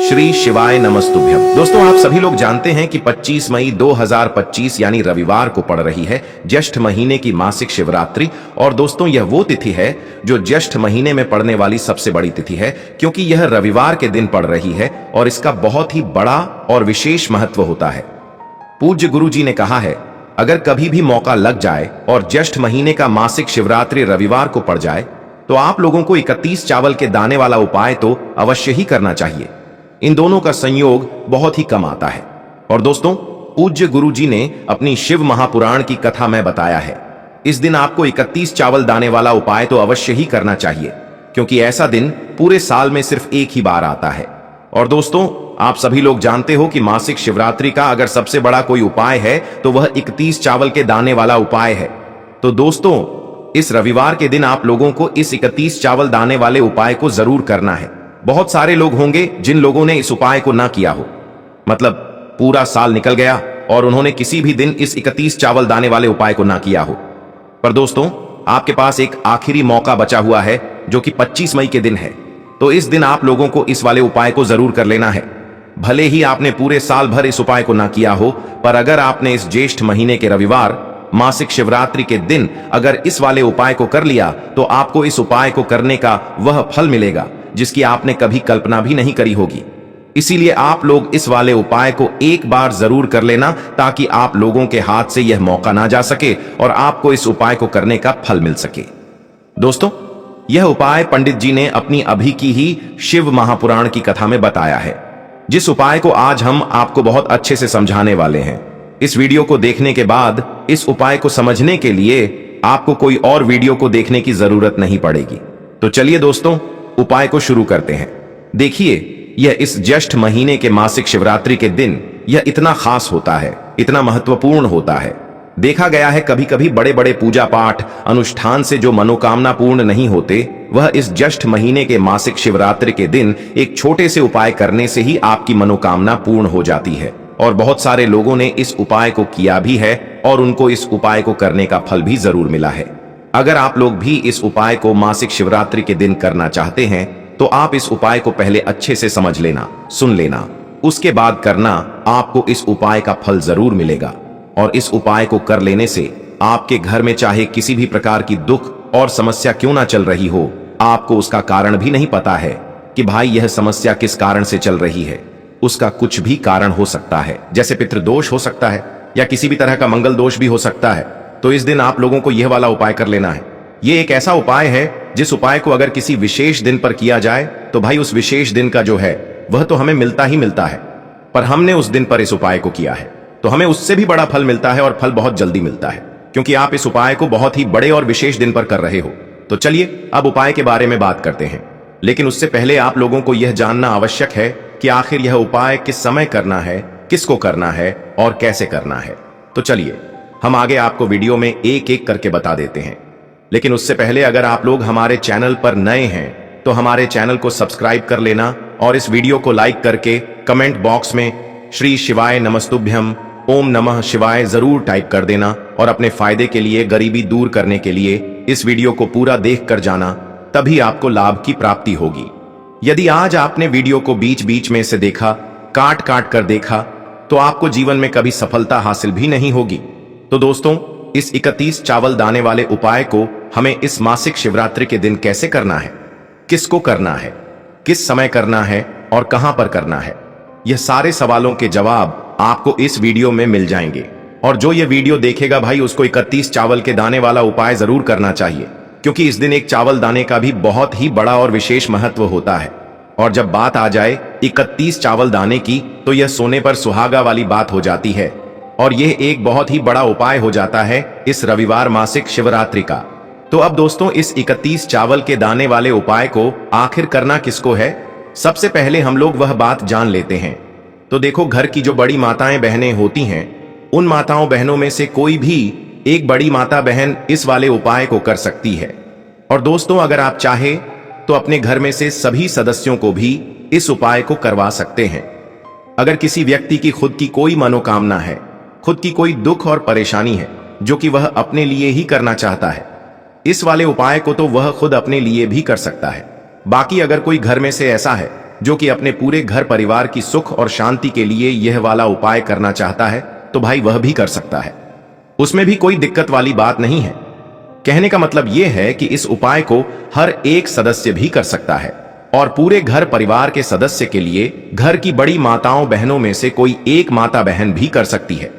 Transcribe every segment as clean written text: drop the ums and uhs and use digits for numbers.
श्री शिवाय नमस्तुभ्यम। दोस्तों, आप सभी लोग जानते हैं कि 25 मई 2025 यानी रविवार को पड़ रही है ज्येष्ठ महीने की मासिक शिवरात्रि। और दोस्तों, यह वो तिथि है जो ज्येष्ठ महीने में पड़ने वाली सबसे बड़ी तिथि है, क्योंकि यह रविवार के दिन पड़ रही है और इसका बहुत ही बड़ा और विशेष महत्व होता है। पूज्य गुरु जी ने कहा है, अगर कभी भी मौका लग जाए और ज्येष्ठ महीने का मासिक शिवरात्रि रविवार को पड़ जाए तो आप लोगों को 31 चावल के दाने वाला उपाय तो अवश्य ही करना चाहिए। इन दोनों का संयोग बहुत ही कम आता है। और दोस्तों, पूज्य गुरु जी ने अपनी शिव महापुराण की कथा में बताया है, इस दिन आपको 31 चावल दाने वाला उपाय तो अवश्य ही करना चाहिए, क्योंकि ऐसा दिन पूरे साल में सिर्फ एक ही बार आता है। और दोस्तों, आप सभी लोग जानते हो कि मासिक शिवरात्रि का अगर सबसे बड़ा कोई उपाय है तो वह 31 चावल के दाने वाला उपाय है। तो दोस्तों, इस रविवार के दिन आप लोगों को इस 31 चावल दाने वाले उपाय को जरूर करना है। बहुत सारे लोग होंगे जिन लोगों ने इस उपाय को ना किया हो, मतलब पूरा साल निकल गया और उन्होंने किसी भी दिन इस 31 चावल दाने वाले उपाय को ना किया हो। पर दोस्तों, आपके पास एक आखिरी मौका बचा हुआ है जो कि 25 मई के दिन है। तो इस दिन आप लोगों को इस वाले उपाय को जरूर कर लेना है। भले ही आपने पूरे साल भर इस उपाय को ना किया हो, पर अगर आपने इस ज्येष्ठ महीने के रविवार मासिक शिवरात्रि के दिन अगर इस वाले उपाय को कर लिया तो आपको इस उपाय को करने का वह फल मिलेगा जिसकी आपने कभी कल्पना भी नहीं करी होगी। इसीलिए आप लोग इस वाले उपाय को एक बार जरूर कर लेना, ताकि आप लोगों के हाथ से यह मौका ना जा सके और आपको इस उपाय को करने का फल मिल सके। दोस्तों, यह उपाय पंडित जी ने अपनी अभी की ही शिव महापुराण की कथा में बताया है, जिस उपाय को आज हम आपको बहुत अच्छे से समझाने वाले हैं। इस वीडियो को देखने के बाद इस उपाय को समझने के लिए आपको कोई और वीडियो को देखने की जरूरत नहीं पड़ेगी। तो चलिए दोस्तों, उपाय को शुरू करते हैं। देखिए, यह इस ज्येष्ठ महीने के मासिक शिवरात्रि के दिन यह इतना खास होता है, इतना महत्वपूर्ण होता है। देखा गया है कभी कभी बड़े बड़े पूजा पाठ अनुष्ठान से जो मनोकामना पूर्ण नहीं होते, वह इस ज्येष्ठ महीने के मासिक शिवरात्रि के दिन एक छोटे से उपाय करने से ही आपकी मनोकामना पूर्ण हो जाती है। और बहुत सारे लोगों ने इस उपाय को किया भी है और उनको इस उपाय को करने का फल भी जरूर मिला है। अगर आप लोग भी इस उपाय को मासिक शिवरात्रि के दिन करना चाहते हैं तो आप इस उपाय को पहले अच्छे से समझ लेना, सुन लेना, उसके बाद करना। आपको इस उपाय का फल जरूर मिलेगा। और इस उपाय को कर लेने से आपके घर में चाहे किसी भी प्रकार की दुख और समस्या क्यों ना चल रही हो, आपको उसका कारण भी नहीं पता है कि भाई यह समस्या किस कारण से चल रही है, उसका कुछ भी कारण हो सकता है। जैसे पितृदोष हो सकता है या किसी भी तरह का मंगल दोष भी हो सकता है। तो इस दिन आप लोगों को यह वाला उपाय कर लेना है। यह एक ऐसा उपाय है जिस उपाय को अगर किसी विशेष दिन पर किया जाए तो भाई उस विशेष दिन का जो है वह तो हमें मिलता ही मिलता है। पर हमने उस दिन पर इस उपाय को किया है तो हमें उससे भी बड़ा फल मिलता है, और फल बहुत जल्दी मिलता है, क्योंकि आप इस उपाय को बहुत ही बड़े और विशेष दिन पर कर रहे हो। तो चलिए अब उपाय के बारे में बात करते हैं। लेकिन उससे पहले आप लोगों को यह जानना आवश्यक है कि आखिर यह उपाय किस समय करना है, किसको करना है और कैसे करना है। तो चलिए हम आगे आपको वीडियो में एक एक करके बता देते हैं। लेकिन उससे पहले अगर आप लोग हमारे चैनल पर नए हैं तो हमारे चैनल को सब्सक्राइब कर लेना और इस वीडियो को लाइक करके कमेंट बॉक्स में श्री शिवाय नमस्तुभ्यम, ओम नमः शिवाय जरूर टाइप कर देना। और अपने फायदे के लिए, गरीबी दूर करने के लिए इस वीडियो को पूरा देख कर जाना, तभी आपको लाभ की प्राप्ति होगी। यदि आज आपने वीडियो को बीच बीच में से देखा, काट काट कर देखा, तो आपको जीवन में कभी सफलता हासिल भी नहीं होगी। तो दोस्तों, इस 31 चावल दाने वाले उपाय को हमें इस मासिक शिवरात्रि के दिन कैसे करना है, किसको करना है, किस समय करना है और कहां पर करना है, यह सारे सवालों के जवाब आपको इस वीडियो में मिल जाएंगे। और जो यह वीडियो देखेगा भाई, उसको 31 चावल के दाने वाला उपाय जरूर करना चाहिए, क्योंकि इस दिन एक चावल दाने का भी बहुत ही बड़ा और विशेष महत्व होता है। और जब बात आ जाए 31 चावल दाने की, तो यह सोने पर सुहागा वाली बात हो जाती है। और यह एक बहुत ही बड़ा उपाय हो जाता है इस रविवार मासिक शिवरात्रि का। तो अब दोस्तों, इस 31 चावल के दाने वाले उपाय को आखिर करना किसको है, सबसे पहले हम लोग वह बात जान लेते हैं। तो देखो, घर की जो बड़ी माताएं बहनें होती हैं, उन माताओं बहनों में से कोई भी एक बड़ी माता बहन इस वाले उपाय को कर सकती है। और दोस्तों, अगर आप चाहे तो अपने घर में से सभी सदस्यों को भी इस उपाय को करवा सकते हैं। अगर किसी व्यक्ति की खुद की कोई मनोकामना है, खुद की कोई दुख और परेशानी है जो कि वह अपने लिए ही करना चाहता है, इस वाले उपाय को तो वह खुद अपने लिए भी कर सकता है। बाकी अगर कोई घर में से ऐसा है जो कि अपने पूरे घर परिवार की सुख और शांति के लिए यह वाला उपाय करना चाहता है तो भाई वह भी कर सकता है, उसमें भी कोई दिक्कत वाली बात नहीं है। कहने का मतलब यह है कि इस उपाय को हर एक सदस्य भी कर सकता है और पूरे घर परिवार के सदस्य के लिए घर की बड़ी माताओं बहनों में से कोई एक माता बहन भी कर सकती है।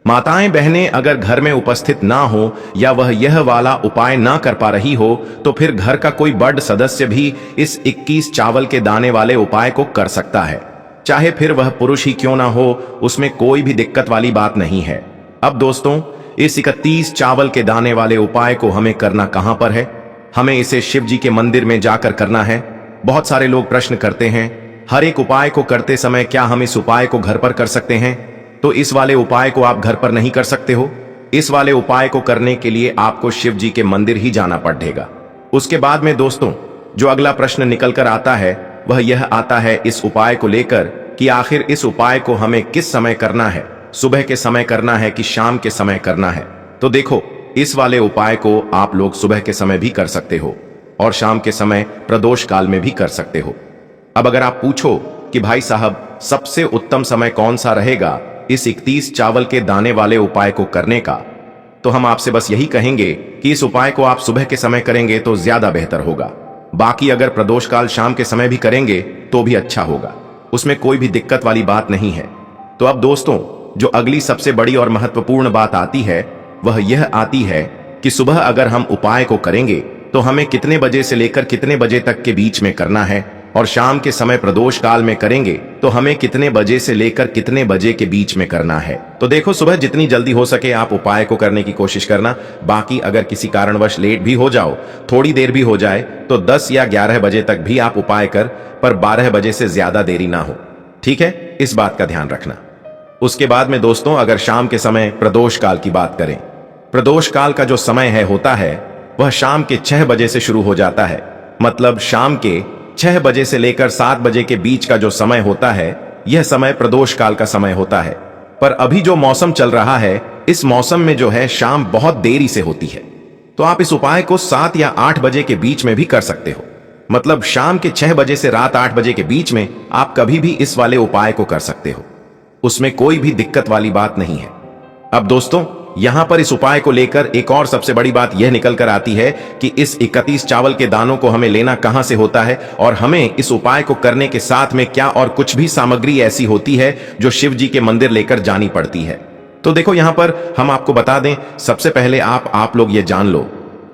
माताएं बहनें अगर घर में उपस्थित ना हो या वह यह वाला उपाय ना कर पा रही हो तो फिर घर का कोई बड़ सदस्य भी इस 21 चावल के दाने वाले उपाय को कर सकता है, चाहे फिर वह पुरुष ही क्यों ना हो, उसमें कोई भी दिक्कत वाली बात नहीं है। अब दोस्तों, इस 31 चावल के दाने वाले उपाय को हमें करना कहां पर है? हमें इसे शिव जी के मंदिर में जाकर करना है। बहुत सारे लोग प्रश्न करते हैं, हर एक उपाय को करते समय क्या हम इस उपाय को घर पर कर सकते हैं? तो इस वाले उपाय को आप घर पर नहीं कर सकते हो। इस वाले उपाय को करने के लिए आपको शिव जी के मंदिर ही जाना पड़ेगा। उसके बाद में दोस्तों, जो अगला प्रश्न निकल कर आता है वह यह आता है इस उपाय को लेकर कि आखिर इस उपाय को हमें किस समय करना है, सुबह के समय करना है कि शाम के समय करना है? तो देखो, इस वाले उपाय को आप लोग सुबह के समय भी कर सकते हो और शाम के समय प्रदोष काल में भी कर सकते हो। अब अगर आप पूछो कि भाई साहब सबसे उत्तम समय कौन सा रहेगा इस 31 चावल के दाने वाले उपाय को करने का, तो हम आपसे बस यही कहेंगे कि इस उपाय को आप सुबह के समय करेंगे तो ज्यादा बेहतर होगा। बाकी अगर प्रदोष काल शाम के समय भी करेंगे तो भी अच्छा होगा, उसमें कोई भी दिक्कत वाली बात नहीं है। तो अब दोस्तों, जो अगली सबसे बड़ी और महत्वपूर्ण बात आती है वह यह आती है कि सुबह अगर हम उपाय को करेंगे तो हमें कितने बजे से लेकर कितने बजे तक के बीच में करना है, और शाम के समय प्रदोष काल में करेंगे तो हमें कितने बजे से लेकर कितने बजे के बीच में करना है। तो देखो, सुबह जितनी जल्दी हो सके आप उपाय को करने की कोशिश करना। बाकी अगर किसी कारणवश लेट भी हो जाओ, थोड़ी देर भी हो जाए, तो 10 या 11 बजे तक भी आप उपाय कर, पर 12 बजे से ज्यादा देरी ना हो। ठीक है, इस बात का ध्यान रखना। उसके बाद में दोस्तों, अगर शाम के समय प्रदोष काल की बात करें, प्रदोष काल का जो समय होता है वह शाम के 6 बजे से शुरू हो जाता है। मतलब शाम के 6 बजे से लेकर 7 बजे के बीच का जो समय होता है यह समय प्रदोष काल का समय होता है। पर अभी जो मौसम चल रहा है, इस मौसम में जो है शाम बहुत देरी से होती है, तो आप इस उपाय को 7 या 8 बजे के बीच में भी कर सकते हो। मतलब शाम के 6 बजे से रात 8 बजे के बीच में आप कभी भी इस वाले उपाय को कर सकते हो, उसमें कोई भी दिक्कत वाली बात नहीं है। अब दोस्तों, यहां पर इस उपाय को लेकर एक और सबसे बड़ी बात यह निकल कर आती है कि इस 31 चावल के दानों को हमें लेना कहां से होता है, और हमें इस उपाय को करने के साथ में क्या और कुछ भी सामग्री ऐसी होती है जो शिव जी के मंदिर लेकर जानी पड़ती है। तो देखो, यहां पर हम आपको बता दें, सबसे पहले आप लोग ये जान लो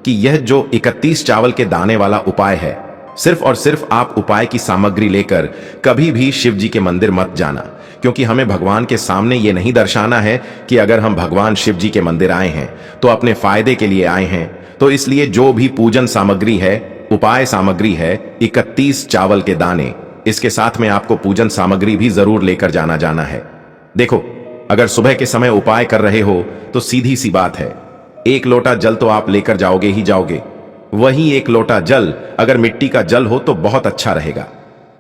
कि यह जो 31 चावल के दाने वाला उपाय है, सिर्फ और सिर्फ आप उपाय की सामग्री लेकर कभी भी शिव जी के मंदिर मत जाना, क्योंकि हमें भगवान के सामने ये नहीं दर्शाना है कि अगर हम भगवान शिव जी के मंदिर आए हैं तो अपने फायदे के लिए आए हैं। तो इसलिए जो भी पूजन सामग्री है, उपाय सामग्री है, 31 चावल के दाने, इसके साथ में आपको पूजन सामग्री भी जरूर लेकर जाना है। देखो, अगर सुबह के समय उपाय कर रहे हो तो सीधी सी बात है, 1 लोटा जल तो आप लेकर जाओगे ही जाओगे। वही 1 लोटा जल अगर मिट्टी का जल हो तो बहुत अच्छा रहेगा।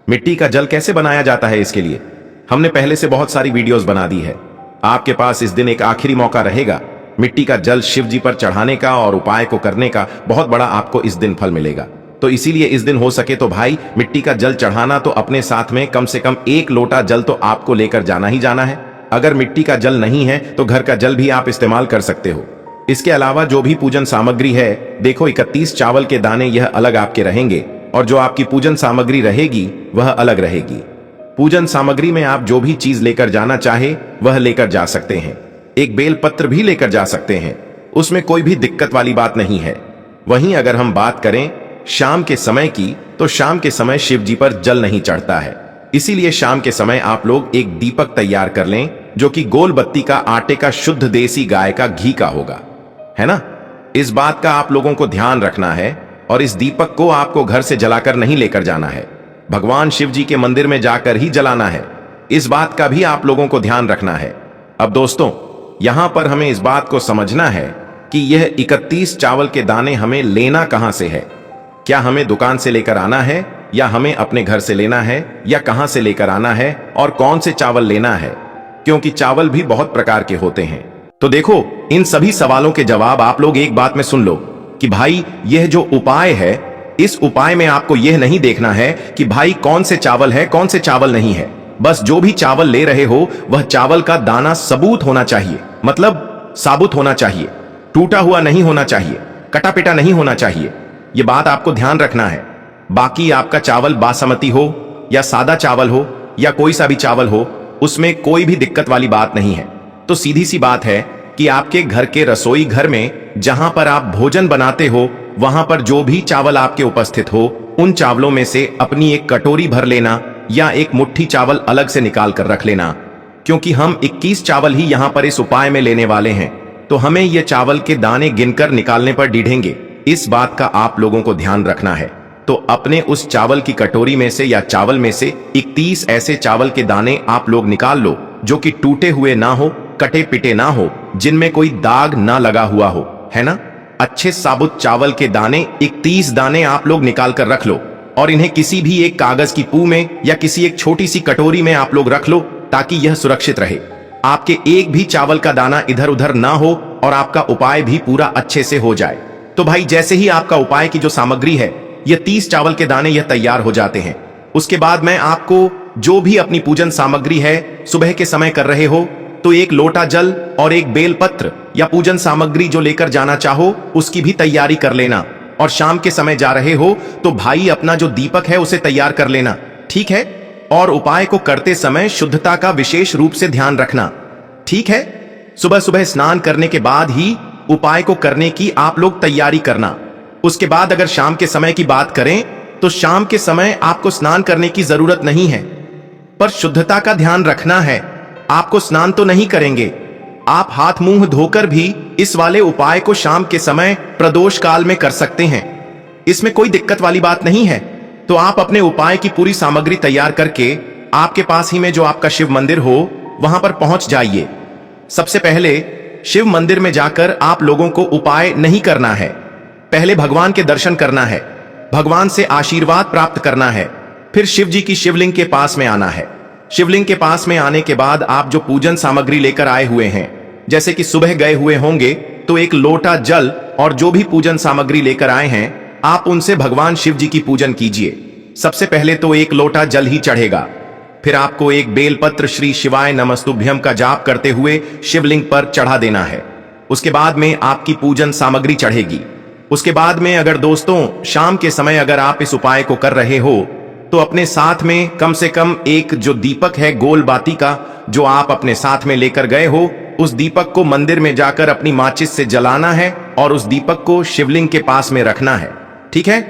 मिट्टी का जल कैसे बनाया जाता है, इसके लिए हमने पहले से बहुत सारी वीडियोस बना दी है। आपके पास इस दिन एक आखिरी मौका रहेगा मिट्टी का जल शिव जी पर चढ़ाने का और उपाय को करने का। बहुत बड़ा आपको इस दिन फल मिलेगा। तो इसीलिए इस दिन हो सके तो भाई मिट्टी का जल चढ़ाना तो अपने साथ में कम से कम 1 लोटा जल तो आपको लेकर जाना ही जाना है। अगर मिट्टी का जल नहीं है तो घर का जल भी आप इस्तेमाल कर सकते हो। इसके अलावा जो भी पूजन सामग्री है, देखो 31 चावल के दाने यह अलग आपके रहेंगे और जो आपकी पूजन सामग्री रहेगी वह अलग रहेगी। पूजन सामग्री में आप जो भी चीज लेकर जाना चाहे वह लेकर जा सकते हैं। एक बेलपत्र भी लेकर जा सकते हैं, उसमें कोई भी दिक्कत वाली बात नहीं है। वहीं अगर हम बात करें शाम के समय की, तो शाम के समय शिव जी पर जल नहीं चढ़ता है। इसीलिए शाम के समय आप लोग एक दीपक तैयार कर लें जो कि गोल बत्ती का आटे का शुद्ध देसी गाय का घी का होगा, है ना। इस बात का आप लोगों को ध्यान रखना है और इस दीपक को आपको घर से जलाकर नहीं लेकर जाना है, भगवान शिव जी के मंदिर में जाकर ही जलाना है। इस बात का भी आप लोगों को ध्यान रखना है। अब दोस्तों, यहां पर हमें इस बात को समझना है कि यह 31 चावल के दाने हमें लेना कहां से है। क्या हमें दुकान से लेकर आना है या हमें अपने घर से लेना है या कहां से लेकर आना है और कौन से चावल लेना है, क्योंकि चावल भी बहुत प्रकार के होते हैं। तो देखो, इन सभी सवालों के जवाब आप लोग एक बात में सुन लो कि भाई यह जो उपाय है इस उपाय में आपको यह नहीं देखना है कि भाई कौन से चावल है कौन से चावल नहीं है। बस जो भी चावल ले रहे हो वह चावल का दाना सबूत होना चाहिए, मतलब साबुत होना चाहिए, टूटा हुआ नहीं होना चाहिए, कटा पिटा नहीं होना चाहिए। यह बात आपको ध्यान रखना है। बाकी आपका चावल बासमती हो या सादा चावल हो या कोई सा भी चावल हो, उसमें कोई भी दिक्कत वाली बात नहीं है। तो सीधी सी बात है कि आपके घर के रसोई घर में जहां पर आप भोजन बनाते हो वहां पर जो भी चावल आपके उपस्थित हो, उन चावलों में से अपनी एक कटोरी भर लेना या एक मुट्ठी चावल अलग से निकाल कर रख लेना। क्योंकि हम 21 चावल ही यहां पर इस उपाय में लेने वाले हैं, तो हमें ये चावल के दाने गिनकर निकालने पर डीढ़ेंगे। इस बात का आप लोगों को ध्यान रखना है। तो अपने उस चावल की कटोरी में से या चावल में से 31 ऐसे चावल के दाने आप लोग निकाल लो जो कि टूटे हुए ना हो, कटे पिटे ना हो, जिनमें कोई दाग ना लगा हुआ हो, है ना। अच्छे साबुत चावल के दाने 31 दाने आप लोग निकाल कर रख लो और इन्हें किसी भी एक कागज की पू में या किसी एक छोटी सी कटोरी में आप लोग रख लो ताकि यह सुरक्षित रहे। आपके एक भी चावल का दाना इधर उधर ना हो और आपका उपाय भी पूरा अच्छे से हो जाए। तो भाई जैसे ही आपका उपाय की जो सामग्री है, यह 30 चावल के दाने यह तैयार हो जाते हैं, उसके बाद मैं आपको जो भी अपनी पूजन सामग्री है सुबह के समय कर रहे हो तो एक लोटा जल और एक बेलपत्र या पूजन सामग्री जो लेकर जाना चाहो उसकी भी तैयारी कर लेना। और शाम के समय जा रहे हो तो भाई अपना जो दीपक है उसे तैयार कर लेना, ठीक है। और उपाय को करते समय शुद्धता का विशेष रूप से ध्यान रखना, ठीक है। सुबह सुबह स्नान करने के बाद ही उपाय को करने की आप लोग तैयारी करना। उसके बाद अगर शाम के समय की बात करें तो शाम के समय आपको स्नान करने की जरूरत नहीं है, पर शुद्धता का ध्यान रखना है। आपको स्नान तो नहीं करेंगे, आप हाथ मुंह धोकर भी इस वाले उपाय को शाम के समय प्रदोष काल में कर सकते हैं। इसमें कोई दिक्कत वाली बात नहीं है। तो आप अपने उपाय की पूरी सामग्री तैयार करके आपके पास ही में जो आपका शिव मंदिर हो वहां पर पहुंच जाइए। सबसे पहले शिव मंदिर में जाकर आप लोगों को उपाय नहीं करना है, पहले भगवान के दर्शन करना है, भगवान से आशीर्वाद प्राप्त करना है, फिर शिव जी की शिवलिंग के पास में आना है। शिवलिंग के पास में आने के बाद आप जो पूजन सामग्री लेकर आए हुए हैं, जैसे कि सुबह गए हुए होंगे तो एक लोटा जल और जो भी पूजन सामग्री लेकर आए हैं आप उनसे भगवान शिव जी की पूजन कीजिए। सबसे पहले तो एक लोटा जल ही चढ़ेगा, फिर आपको एक बेलपत्र श्री शिवाय नमस्तुभ्यम का जाप करते हुए शिवलिंग पर चढ़ा देना है। उसके बाद में आपकी पूजन सामग्री चढ़ेगी। उसके बाद में अगर दोस्तों शाम के समय अगर आप इस उपाय को कर रहे हो तो अपने साथ में कम से कम एक जो दीपक है गोल बाती का जो आप अपने साथ में लेकर गए हो, उस दीपक को मंदिर में जाकर अपनी माचिस से जलाना है और उस दीपक को शिवलिंग के पास में रखना है, ठीक है।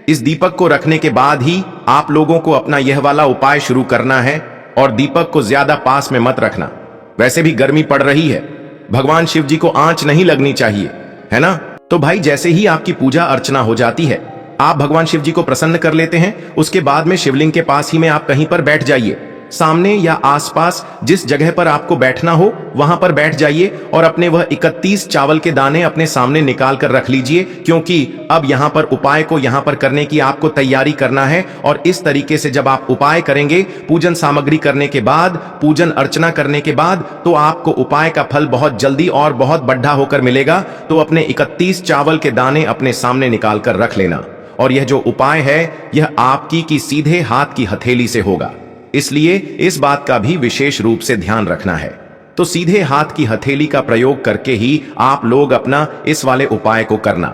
इस दीपक को रखने के बाद ही आप लोगों को अपना यह वाला उपाय शुरू करना है और दीपक को ज्यादा पास में मत रखना। वैसे भी गर्मी पड़ रही है, भगवान शिव जी को आंच नहीं लगनी चाहिए, है ना। तो भाई जैसे ही आपकी पूजा अर्चना हो जाती है, आप भगवान शिव जी को प्रसन्न कर लेते हैं, उसके बाद में शिवलिंग के पास ही में आप कहीं पर बैठ जाइए। सामने या आसपास जिस जगह पर आपको बैठना हो वहां पर बैठ जाइए और अपने वह 31 चावल के दाने अपने सामने निकाल कर रख लीजिए, क्योंकि अब यहां पर उपाय को यहां पर करने की आपको तैयारी करना है। और इस तरीके से जब आप उपाय करेंगे, पूजन सामग्री करने के बाद, पूजन अर्चना करने के बाद, तो आपको उपाय का फल बहुत जल्दी और बहुत बढ़ा होकर मिलेगा। तो अपने 31 चावल के दाने अपने सामने निकाल कर रख लेना। और यह जो उपाय है यह आपकी की सीधे हाथ की हथेली से होगा, इसलिए इस बात का भी विशेष रूप से ध्यान रखना है। तो सीधे हाथ की हथेली का प्रयोग करके ही आप लोग अपना इस वाले उपाय को करना।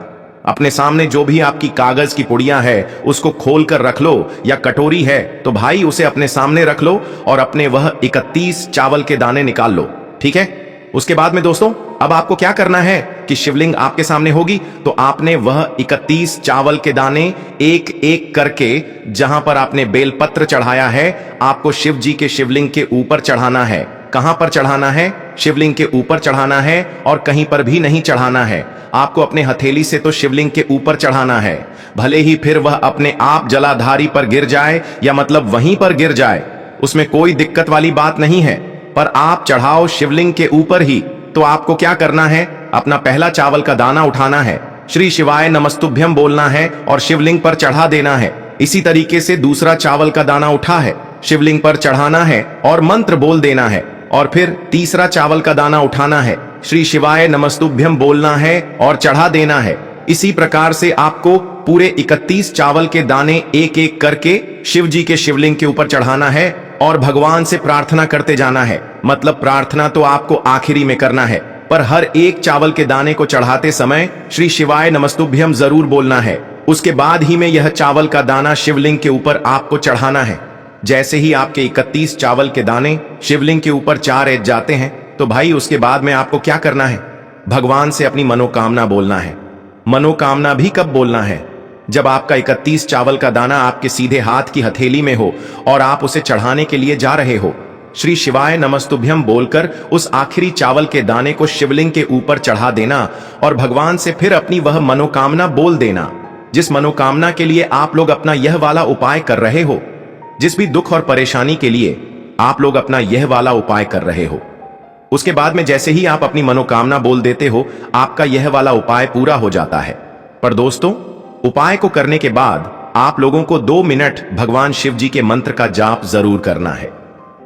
अपने सामने जो भी आपकी कागज की पुड़िया है उसको खोल कर रख लो, या कटोरी है तो भाई उसे अपने सामने रख लो और अपने वह 31 चावल के दाने निकाल लो, ठीक है। उसके बाद में दोस्तों अब आपको क्या करना है कि शिवलिंग आपके सामने होगी तो आपने वह 31 चावल के दाने एक एक करके जहां पर आपने बेलपत्र चढ़ाया है आपको शिव जी के शिवलिंग के ऊपर चढ़ाना है। कहां पर चढ़ाना है? शिवलिंग के ऊपर चढ़ाना है और कहीं पर भी नहीं चढ़ाना है। आपको अपने हथेली से तो शिवलिंग के ऊपर चढ़ाना है, भले ही फिर वह अपने आप जलाधारी पर गिर जाए या मतलब वहीं पर गिर जाए, उसमें कोई दिक्कत वाली बात नहीं है, पर आप चढ़ाओ शिवलिंग के ऊपर ही। तो आपको क्या करना है, अपना पहला चावल का दाना उठाना है, श्री शिवाय नमस्तुभ्यम बोलना है और शिवलिंग पर चढ़ा देना है। इसी तरीके से दूसरा चावल का दाना उठा है, शिवलिंग पर चढ़ाना है और मंत्र बोल देना है। और फिर तीसरा चावल का दाना उठाना है, श्री शिवाय नमस्तुभ्यम बोलना है और चढ़ा देना है। इसी प्रकार से आपको पूरे 31 चावल के दाने एक एक करके शिव जी के शिवलिंग के ऊपर चढ़ाना है और भगवान से प्रार्थना करते जाना है। मतलब प्रार्थना तो आपको आखिरी में करना है, पर हर एक चावल के दाने को चढ़ाते समय श्री शिवाय नमस्तुभ्यम जरूर बोलना है। उसके बाद ही में यह चावल का दाना शिवलिंग के ऊपर आपको चढ़ाना है। जैसे ही आपके 31 चावल के दाने शिवलिंग के ऊपर चार जाते हैं तो भाई उसके बाद में आपको क्या करना है? भगवान से अपनी मनोकामना बोलना है। मनोकामना भी कब बोलना है? जब आपका 31 चावल का दाना आपके सीधे हाथ की हथेली में हो और आप उसे चढ़ाने के लिए जा रहे हो। श्री शिवाय नमस्तुभ्यम बोलकर उस आखिरी चावल के दाने को शिवलिंग के ऊपर चढ़ा देना और भगवान से फिर अपनी वह मनोकामना बोल देना, जिस मनोकामना के लिए आप लोग अपना यह वाला उपाय कर रहे हो। जिस भी दुख और परेशानी के लिए आप लोग अपना यह वाला उपाय कर रहे हो, उसके बाद में जैसे ही आप अपनी मनोकामना बोल देते हो, आपका यह वाला उपाय पूरा हो जाता है। पर दोस्तों, उपाय को करने के बाद आप लोगों को 2 मिनट भगवान शिव जी के मंत्र का जाप जरूर करना है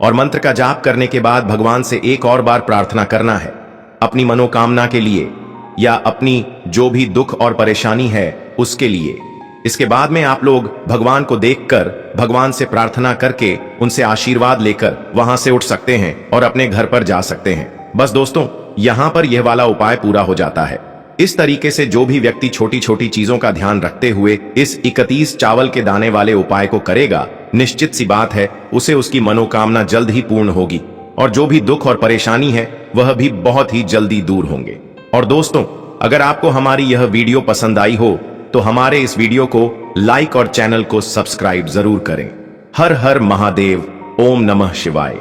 और मंत्र का जाप करने के बाद भगवान से एक और बार प्रार्थना करना है अपनी मनोकामना के लिए या अपनी जो भी दुख और परेशानी है उसके लिए। इसके बाद में आप लोग भगवान को देखकर भगवान से प्रार्थना करके उनसे आशीर्वाद लेकर वहां से उठ सकते हैं और अपने घर पर जा सकते हैं। बस दोस्तों, यहां पर यह वाला उपाय पूरा हो जाता है। इस तरीके से जो भी व्यक्ति छोटी छोटी चीजों का ध्यान रखते हुए इस 31 चावल के दाने वाले उपाय को करेगा, निश्चित सी बात है उसे उसकी मनोकामना जल्द ही पूर्ण होगी और जो भी दुख और परेशानी है वह भी बहुत ही जल्दी दूर होंगे। और दोस्तों, अगर आपको हमारी यह वीडियो पसंद आई हो तो हमारे इस वीडियो को लाइक और चैनल को सब्सक्राइब जरूर करें। हर हर महादेव, ओम नमः शिवाय।